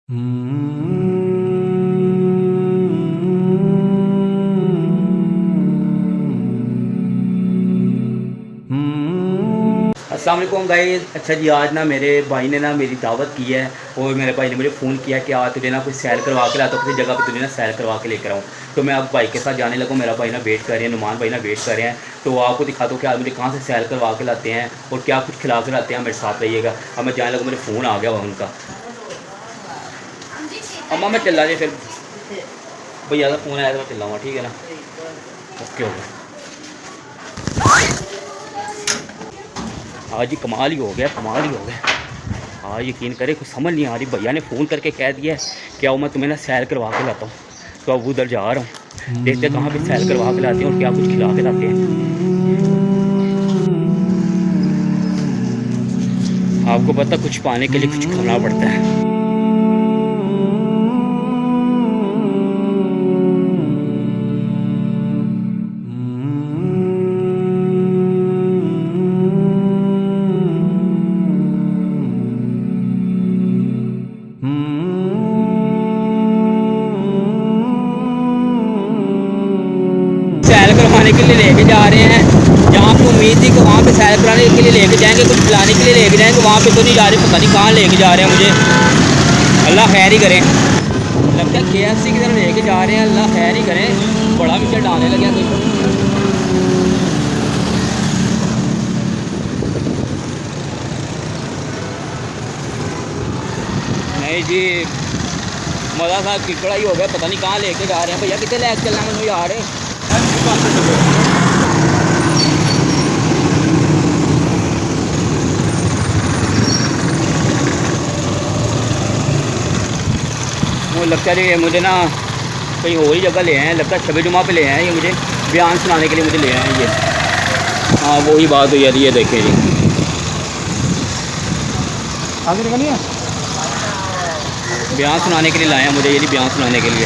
अस्सलाम वालेकुम गाइस। अच्छा जी, आज ना मेरे भाई ने ना मेरी दावत की है और मेरे भाई ने मुझे फ़ोन किया कि आज तुझे ना कुछ सैर करवा के लाता हूँ, किसी जगह पे तुझे ना सैर करवा के लेकर आऊँ। तो मैं अब भाई के साथ जाने लगूँ। मेरा भाई ना वेट कर रहे हैं, नुमान भाई ना वेट कर रहे हैं। तो आपको दिखा दो कि आज मुझे कहाँ से सैर करवा के लाते हैं और क्या कुछ खिला के लाते हैं। मेरे साथ रहिएगा। अब मैं जाने लगूँ, मेरे फ़ोन आ गया हुआ उनका। अम्मा मैं चला जाए फिर भैया का फ़ोन आया तो मैं चल रहा हूँ, ठीक है ना। ओके हो गया। आज ही कमाल ही हो गया, कमाल ही हो गया। आज यकीन करे कुछ समझ नहीं आ रही। भैया ने फ़ोन करके कह दिया है क्या मैं तुम्हें ना सैर करवा के लाता हूँ। तो अब उधर जा रहा हूँ, देखते हैं कहाँ पे सैर करवा के लाते हैं और क्या कुछ खिला के लाते हैं। आपको पता कुछ पाने के लिए कुछ खोना पड़ता है। सैर करवाने के लिए लेके जा रहे हैं, जहाँ पे उम्मीद थी कि वहाँ पे सैर कराने के लिए लेके जाएंगे, कुछ खिलाने के लिए लेके जाएंगे, वहाँ पे तो नहीं जा रहे। पता नहीं कहाँ लेके जा रहे हैं मुझे, अल्लाह खैर ही करें। लगता है KFC की तरफ लेके जा रहे हैं, अल्लाह खैर ही करें। बड़ा मिक्सर डालने लगे कुछ। नहीं जी, मज़ा सा किकड़ा ही हो गया। पता नहीं कहाँ लेके जा रहे हैं। भैया कितने लेके चलना मैंने यार। वो लगता है मुझे ना कहीं और ही जगह ले आए हैं। लगता है शबे जुमा पे ले आए हैं ये मुझे, बयान सुनाने के लिए मुझे ले आए हैं ये। हाँ वही बात हुई यार। ये देखें जी, आगे निकलिए। बयान सुनाने के लिए लाए हैं मुझे, ये नहीं बयान सुनाने के लिए।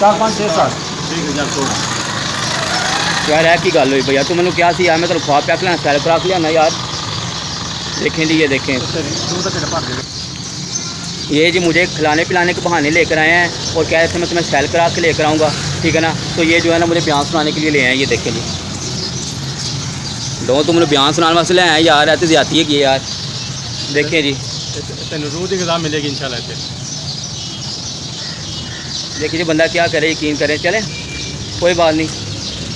4 5 6 7 1016 यार है की गल हुई भैया, तू मैंने क्या सी यार, मैं तेरे ख्वाब प्या खिलाना सैर करा के लियाना यार। देखें जी, ये देखें ये जी मुझे खिलाने पिलाने के बहाने लेकर आए हैं और कह रहे थे मैं तुम्हें सैर करा के लेकर आऊँगा, ठीक है ना। तो ये जो है ना मुझे बयान सुनाने के लिए ले आए हैं। ये देखें जी, दो तुमने बयान सुनाने वास्ते ले आए हैं यार। ऐसे ज़्यादती है कि यार। देखें जी, तेन रोज़ गज़ा मिलेगी इंशाल्लाह। देखिए जी, बंदा क्या करे, यकीन करें। चले कोई बात नहीं,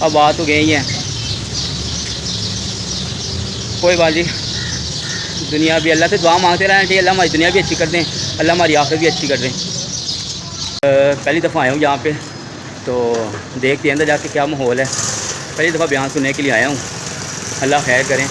अब बात तो गई है, कोई बात नहीं। दुनिया भी अल्लाह से दुआ मांगते रहना चाहिए, अल्लाह हमारी दुनिया भी अच्छी कर दें, अल्लाह हमारी आखिरत भी अच्छी कर दें। पहली दफ़ा आया हूँ यहाँ पे, तो देखते हैं अंदर जाके क्या माहौल है। पहली दफ़ा बयान सुनने के लिए आया हूँ, अल्लाह खैर करें।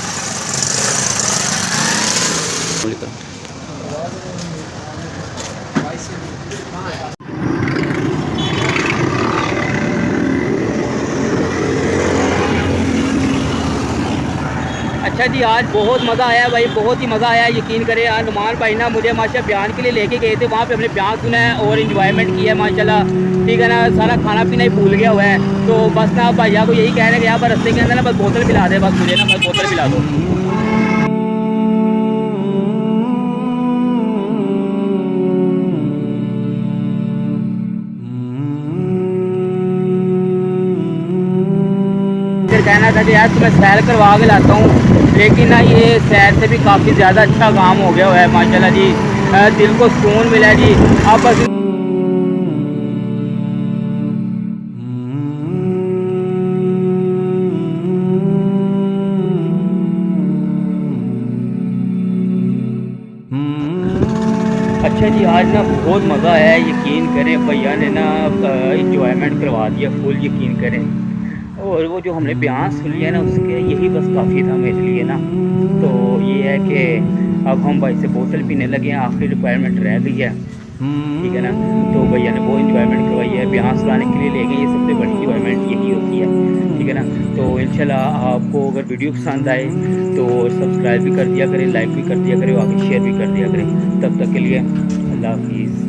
अच्छा जी, आज बहुत मज़ा आया भाई, बहुत ही मज़ा आया। यकीन करें आज नुमान भाई ना मुझे माशाल्लाह बयान के लिए लेके गए थे। वहाँ पे हमने बयान सुना है और इन्जॉयमेंट किया है माशाल्लाह, ठीक है ना। सारा खाना पीना ही भूल गया हुआ है। तो बस ना भैया को यही कह रहे हैं कि यहाँ पर रास्ते के अंदर ना बस बोतल पिला दे, बस मुझे ना बस बोतल पिला दो। फिर कहना था कि यार तुम्हें सैर करवा के लाता हूँ, लेकिन ना ये सैर से भी काफ़ी ज़्यादा अच्छा काम हो गया हुआ है माशाल्लाह जी। दिल को सुकून मिला है जी। अब बस अच्छा जी, आज ना बहुत मज़ा आया है। यकीन करें भैया ने ना इंजॉयमेंट करवा दिया फुल, यकीन करें। और वो जो हमने बयान सुन लिया ना उसके, यही बस काफ़ी था मेरे लिए ना। तो ये है कि अब हम भाई से बोतल पीने लगे हैं, आखिरी रिक्वायरमेंट रह गई है, ठीक है ना। तो भैया ने वो इंजॉयमेंट करवाई है, बयान सुनाने के लिए ले गए। ये सबसे बड़ी इंजॉयमेंट यही होती है, ठीक है ना। तो इंशाल्लाह आपको अगर वीडियो पसंद आए तो सब्सक्राइब भी कर दिया करें, लाइक भी कर दिया करें, आगे शेयर भी कर दिया करें। तब तक के लिए अल्लाह हाफिज़।